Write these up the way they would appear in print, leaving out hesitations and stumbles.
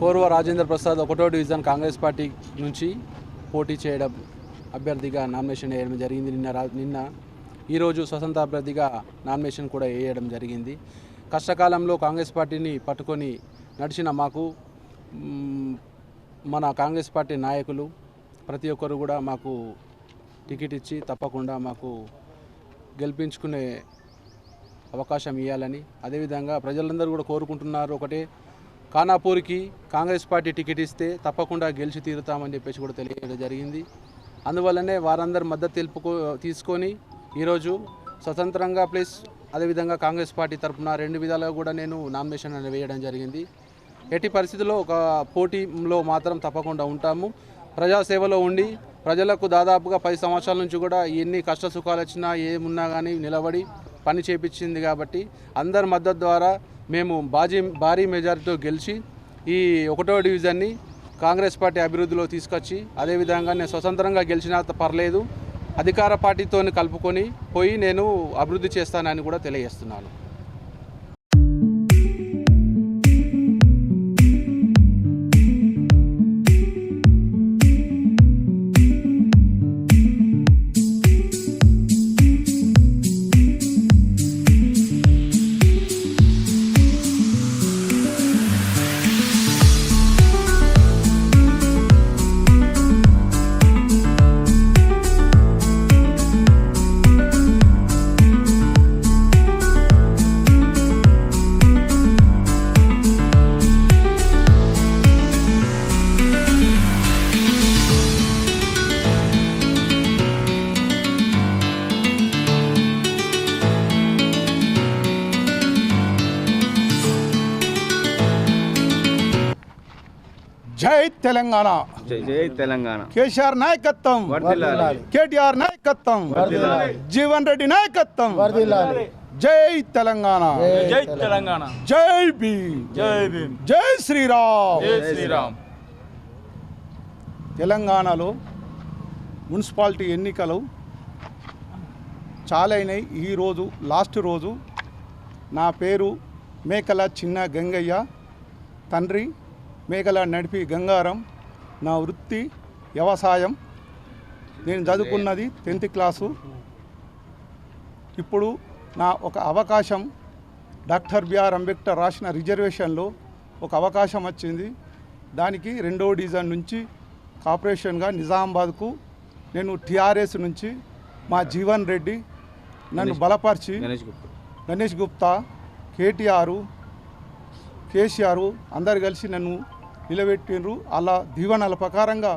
కోరువ రాజేంద్ర ప్రసాద్ 1వ division Congress party నుంచి పోటీ చేయడం అభ్యర్థిగా నామినేషన్ వేయడం జరిగింది. నిన్న ఈరోజు స్వతంత్ర అభ్యర్థిగా నామినేషన్ కూడా వేయడం జరిగింది. కష్టకాలంలో కాంగ్రెస్ పార్టీని పట్టుకొని నడిచిన మాకు మన కాంగ్రెస్ పార్టీ నాయకులు ప్రతి ఒక్కరు కూడా మాకు టికెట్ ఇచ్చి తప్పకుండా మాకు గెలిపించుకునే అవకాశం ఇవ్వాలని, అదేవిధంగా ప్రజలందరూ కూడా కోరుకుంటున్నారు. ఒకటే, ఖానాపూర్కి కాంగ్రెస్ పార్టీ టికెట్ ఇస్తే తప్పకుండా గెలిచి తీరుతామని చెప్పేసి కూడా తెలియడం జరిగింది. అందువల్లనే వారందరి మద్దతు తీసుకొని ఈరోజు స్వతంత్రంగా ప్లస్ అదేవిధంగా కాంగ్రెస్ పార్టీ తరఫున 2 విధాలుగా కూడా నేను నామినేషన్ అనేది వేయడం జరిగింది. ఎట్టి పరిస్థితుల్లో ఒక పోటీలో మాత్రం తప్పకుండా ఉంటాము. ప్రజాసేవలో ఉండి ప్రజలకు దాదాపుగా 10 సంవత్సరాల నుంచి కూడా ఎన్ని కష్ట సుఖాలు వచ్చినా ఏమున్నా కానీ నిలబడి పని చేపించింది కాబట్టి అందరి మద్దతు ద్వారా మేము భారీ మెజారిటీతో గెలిచి ఈ 1వ డివిజన్ని కాంగ్రెస్ పార్టీ అభివృద్ధిలో తీసుకొచ్చి, అదేవిధంగా నేను స్వతంత్రంగా గెలిచినా పర్లేదు, అధికార పార్టీతో కలుపుకొని పోయి నేను అభివృద్ధి చేస్తానని కూడా తెలియజేస్తున్నాను. జై తెలంగాణ, జై తెలంగాణ. కేసీఆర్ నాయకత్వం, కేటీఆర్ నాయకత్వం, జీవన్ రెడ్డి నాయకత్వం. జై తెలంగాణ, జై తెలంగాణ, జై భీమ్, జై భీమ్, జై శ్రీరామ్, జై శ్రీరామ్. తెలంగాణలో మున్సిపాలిటీ ఎన్నికలు చాలైనాయి. ఈరోజు లాస్ట్ రోజు. నా పేరు మేకల చిన్న గంగయ్య, తండ్రి మేకల నడిపి గంగారం. నా వృత్తి వ్యవసాయం. నేను చదువుకున్నది 10th క్లాసు. ఇప్పుడు నా ఒక అవకాశం డాక్టర్ బిఆర్ అంబేద్కర్ రాసిన రిజర్వేషన్లో ఒక అవకాశం వచ్చింది. దానికి 2వ డివిజన్ నుంచి కార్పొరేషన్గా నిజామాబాద్కు నేను టీఆర్ఎస్ నుంచి మా జీవన్ రెడ్డి నన్ను బలపరిచి గణేష్ గుప్తా, కేసీఆర్ అందరు కలిసి నన్ను నిలబెట్టిండ్రు. అలా దీవెనల ప్రకారంగా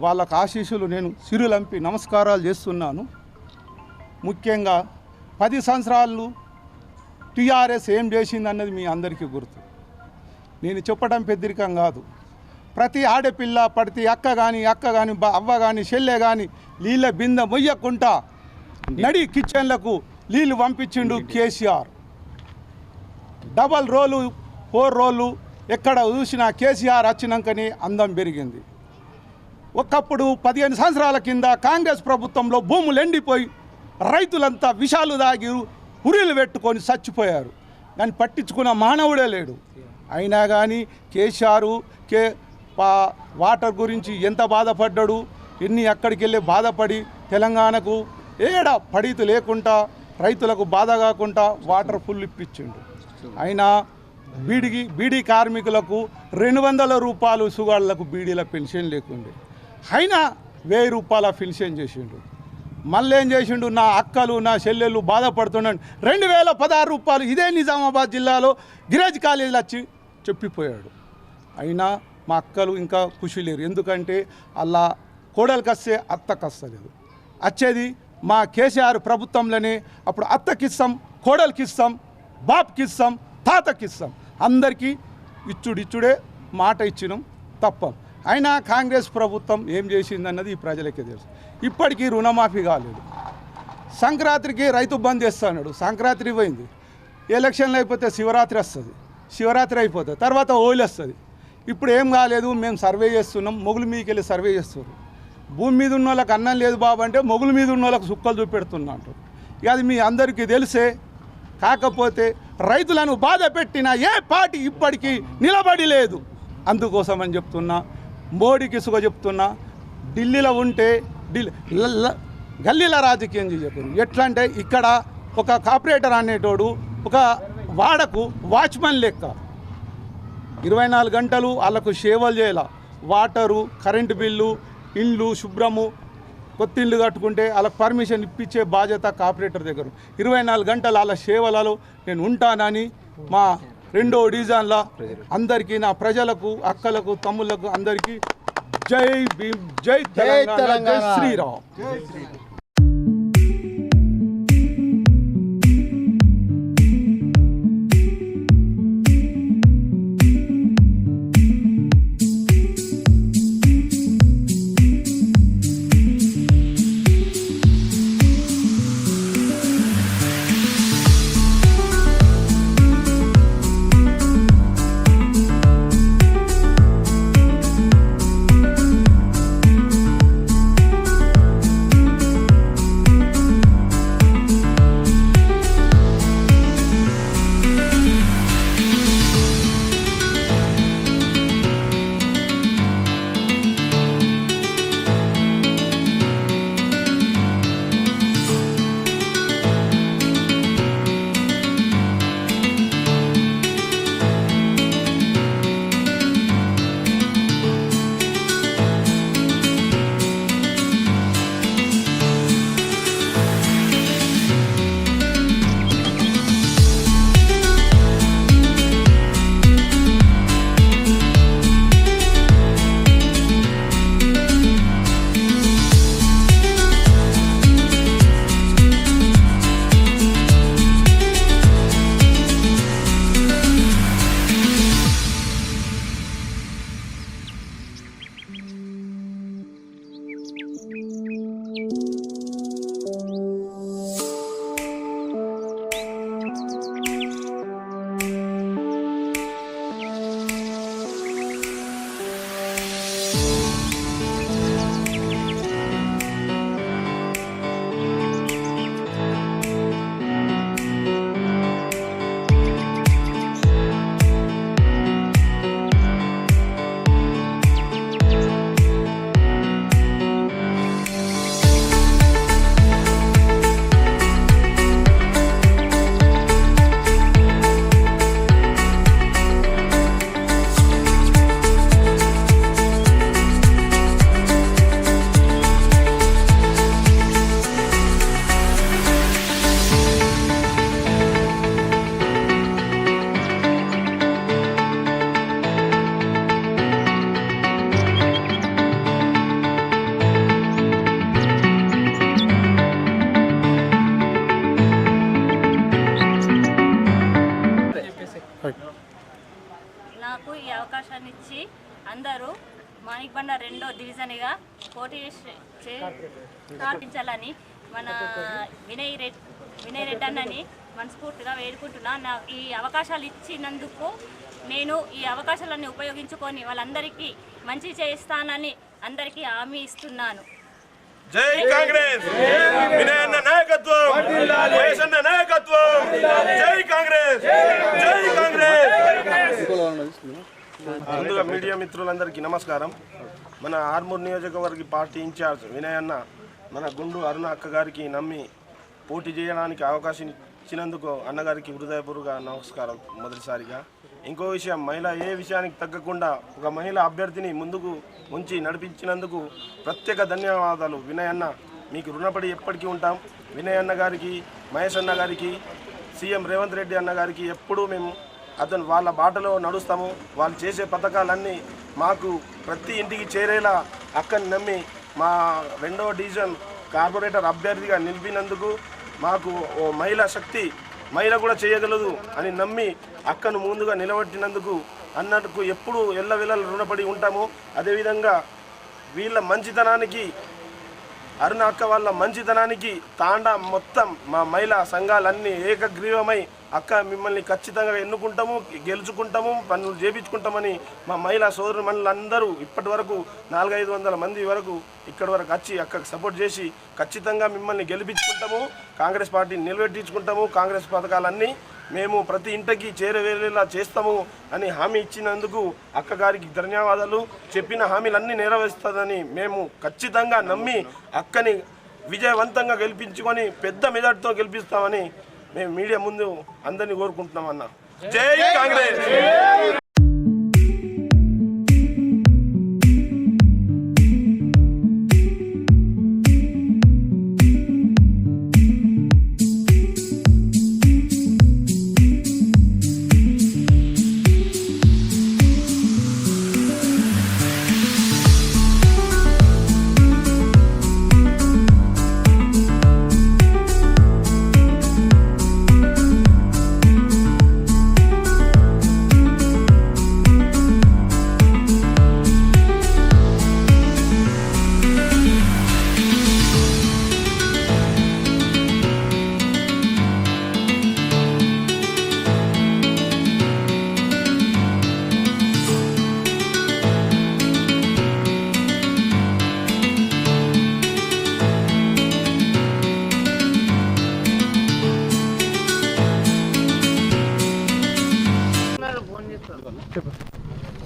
వాళ్ళకు ఆశీస్సులు నేను సిరులంపి నమస్కారాలు చేస్తున్నాను. ముఖ్యంగా 10 సంవత్సరాలు టీఆర్ఎస్ ఏం చేసిందన్నది మీ అందరికీ గుర్తు. నేను చెప్పడం పెద్దరికం కాదు. ప్రతి ఆడపిల్ల, ప్రతి అక్క కానీ అవ్వ కానీ చెల్లె కానీ నీళ్ళ బిందె మొయ్యకుంటా నడి కిచెన్లకు నీళ్ళు పంపించిండు కేసీఆర్. డబల్ రోలు 4 రోలు ఎక్కడ చూసినా కేసీఆర్ వచ్చినాకనే అందం పెరిగింది. ఒకప్పుడు 15 సంవత్సరాల కింద కాంగ్రెస్ ప్రభుత్వంలో భూములు ఎండిపోయి రైతులంతా విషాలు దాగి ఉరిలు పెట్టుకొని చచ్చిపోయారు. దాన్ని పట్టించుకున్న మానవుడే లేడు. అయినా కానీ కేసీఆర్ వాటర్ గురించి ఎంత బాధపడ్డాడు, ఎన్ని అక్కడికి వెళ్ళి బాధపడి తెలంగాణకు ఏడా పడితు లేకుండా రైతులకు బాధ కాకుండా వాటర్ ఫుల్ ఇప్పించిండు. అయినా బీడీ కార్మికులకు 200 రూపాయలు సుగాళ్లకు బీడీల పెన్షన్ లేకుండే, అయినా 1000 రూపాయల పెన్షన్ చేసిండు. మళ్ళీ ఏం చేసిండు, నా అక్కలు నా చెల్లెళ్ళు బాధపడుతున్నాడు 2016 రూపాయలు ఇదే నిజామాబాద్ జిల్లాలో గిరాజ్ కాలేజీలో వచ్చి చెప్పిపోయాడు. అయినా మా అక్కలు ఇంకా ఖుషి లేరు. ఎందుకంటే అలా కోడలికి వస్తే అత్తకి వస్తలేదు. వచ్చేది మా కేసీఆర్ ప్రభుత్వంలోనే. అప్పుడు అత్తకిస్తాం, కోడలికిస్తాం, బాప్కిస్తాం, తాతకిస్తాం, అందరికీ ఇచ్చుడే మాట ఇచ్చినాం తప్ప. అయినా కాంగ్రెస్ ప్రభుత్వం ఏం చేసిందన్నది ఈ ప్రజలకే తెలుసు. ఇప్పటికీ రుణమాఫీ కాలేదు. సంక్రాంతికి రైతు బంద్ చేస్తున్నాడు. సంక్రాంతి పోయింది, ఎలక్షన్లు అయిపోతే శివరాత్రి వస్తుంది, శివరాత్రి అయిపోతుంది, తర్వాత హోలీ వస్తుంది. ఇప్పుడు ఏం కాలేదు, మేము సర్వే చేస్తున్నాం. మొగుల మీదకి వెళ్ళి సర్వే చేస్తున్నారు. భూమి మీద ఉన్న వాళ్ళకి అన్నం లేదు బాబు అంటే మొగుల మీద ఉన్న వాళ్ళకి సుక్కలు చూపెడుతున్నా అంటారు. ఇక అది మీ అందరికీ తెలిసే. కాకపోతే రైతులను బాధ పెట్టిన ఏ పార్టీ ఇప్పటికీ నిలబడి లేదు. అందుకోసమని చెప్తున్నా. మోడీకి సుగ చెప్తున్నా, ఢిల్లీలో ఉంటే గల్లీల రాజకీయం చేయకూడదు. ఎట్లా అంటే ఇక్కడ ఒక కార్పొరేటర్ అనేటోడు ఒక వాడకు వాచ్మెన్ లెక్క 24 గంటలు వాళ్ళకు సేవలు చేయాల. వాటరు, కరెంటు బిల్లు, ఇండ్లు శుభ్రము, కొత్త ఇల్లు కట్టుకుంటే వాళ్ళకి పర్మిషన్ ఇప్పించే బాధ్యత కార్పొరేటర్ దగ్గర. 24 గంటలు వాళ్ళ సేవలలో నేను ఉంటానని మా 2వ డివిజన్ల అందరికీ, నా ప్రజలకు, అక్కలకు, తమ్ముళ్లకు అందరికీ జై భీమ్, జై తెలంగాణ, జై శ్రీరామ్. నాకు ఈ అవకాశాన్ని ఇచ్చి అందరూ మాణిక్బండ 2వ డివిజన్గా పోటీ స్థాపించాలని మన వినయ్ రెడ్డి అన్నని మనస్ఫూర్తిగా వేడుకుంటున్నా. ఈ అవకాశాలు ఇచ్చినందుకు నేను ఈ అవకాశాలన్నీ ఉపయోగించుకొని వాళ్ళందరికీ మంచి చేస్తానని అందరికీ హామీ ఇస్తున్నాను. జై కాంగ్రెస్, వినయ్ అన్న నాయకత్వం, వైఎస్ అన్న నాయకత్వం, జై కాంగ్రెస్, జై కాంగ్రెస్. ముందుగా మీడియా మిత్రులందరికీ నమస్కారం. మన ఆర్మూర్ నియోజకవర్గ పార్టీ ఇన్ఛార్జ్ వినయ్ అన్న మన గుండు అరుణ అక్క గారికి నమ్మి పోటీ చేయడానికి అవకాశం ఇచ్చినందుకు అన్నగారికి హృదయపూర్వక నమస్కారం. మొదటిసారిగా ఇంకో విషయం, మహిళ ఏ విషయానికి తగ్గకుండా ఒక మహిళా అభ్యర్థిని ముందుకు ఉంచి నడిపించినందుకు ప్రత్యేక ధన్యవాదాలు వినయ్ అన్న. మీకు రుణపడి ఎప్పటికీ ఉంటాం. వినయ్ అన్న గారికి, మహేష్ అన్న గారికి, సీఎం రేవంత్ రెడ్డి అన్న గారికి ఎప్పుడూ మేము వాళ్ళ బాటలో నడుస్తాము. వాళ్ళు చేసే పథకాలన్నీ మాకు ప్రతి ఇంటికి చేరేలా అక్కని నమ్మి మా 2వ డివిజన్ కార్పొరేటర్ అభ్యర్థిగా నిలిపినందుకు మాకు ఓ మహిళా శక్తి, మహిళ కూడా చేయగలదు అని నమ్మి అక్కను ముందుగా నిలబెట్టినందుకు అన్నకు ఎప్పుడు ఎల్లవేళలా రుణపడి ఉంటాము. అదేవిధంగా వీళ్ళ మంచితనానికి, అరుణ అక్క వాళ్ళ మంచితనానికి తాండా మొత్తం మా మహిళా సంఘాలన్నీ ఏకగ్రీవమై అక్క మిమ్మల్ని ఖచ్చితంగా ఎన్నుకుంటాము, గెలుచుకుంటాము, పనులు చేపించుకుంటామని మా మహిళా సోదరుమణులందరూ ఇప్పటి వరకు 400-500 మంది వరకు ఇక్కడి వరకు వచ్చి అక్కకు సపోర్ట్ చేసి ఖచ్చితంగా మిమ్మల్ని గెలిపించుకుంటాము, కాంగ్రెస్ పార్టీని నిలబెట్టించుకుంటాము, కాంగ్రెస్ పథకాలన్నీ మేము ప్రతి ఇంటికి చేరవేరేలా చేస్తాము అని హామీ ఇచ్చినందుకు అక్కగారికి ధన్యవాదాలు. చెప్పిన హామీలన్నీ నెరవేరుస్తుందని మేము ఖచ్చితంగా నమ్మి అక్కని విజయవంతంగా గెలిపించుకొని పెద్ద మెజార్టీతో గెలిపిస్తామని మేము మీడియా ముందు అందరినీ కోరుకుంటున్నాం అన్న. జై కాంగ్రెస్.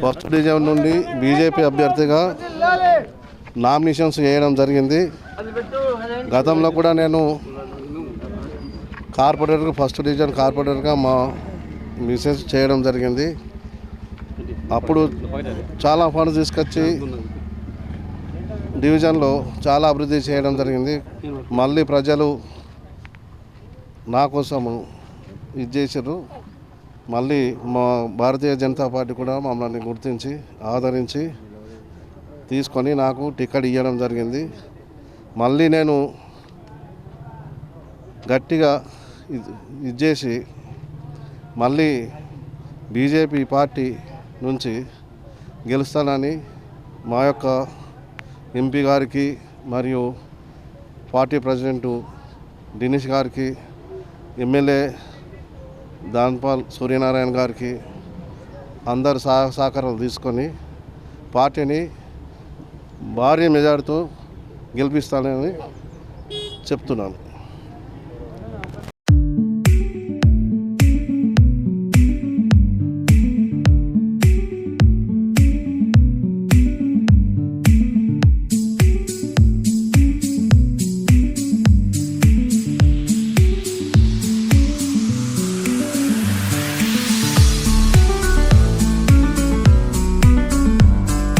ఫస్ట్ డివిజన్ నుండి బీజేపీ అభ్యర్థిగా నామినేషన్స్ చేయడం జరిగింది. గతంలో కూడా నేను కార్పొరేటర్గా ఫస్ట్ డివిజన్ కార్పొరేటర్గా మా మిసెస్ చేయడం జరిగింది. అప్పుడు చాలా ఫండ్స్ తీసుకొచ్చి డివిజన్లో చాలా అభివృద్ధి చేయడం జరిగింది. మళ్ళీ ప్రజలు నా కోసము ఇది చేశారు. మళ్ళీ మా భారతీయ జనతా పార్టీ కూడా మమ్మల్ని గుర్తించి ఆదరించి తీసుకొని నాకు టికెట్ ఇవ్వడం జరిగింది. మళ్ళీ నేను గట్టిగా ఇది చేసి మళ్ళీ బీజేపీ పార్టీ నుంచి గెలుస్తానని మా యొక్క ఎంపీ గారికి మరియు పార్టీ ప్రెసిడెంటు దినేష్ గారికి, ఎమ్మెల్యే దాన్పాల్ సూర్యనారాయణ గారికి అందరు సహకారాలు తీసుకొని పార్టీని భారీ మెజార్టీతో గెలిపిస్తానని చెప్తున్నాను.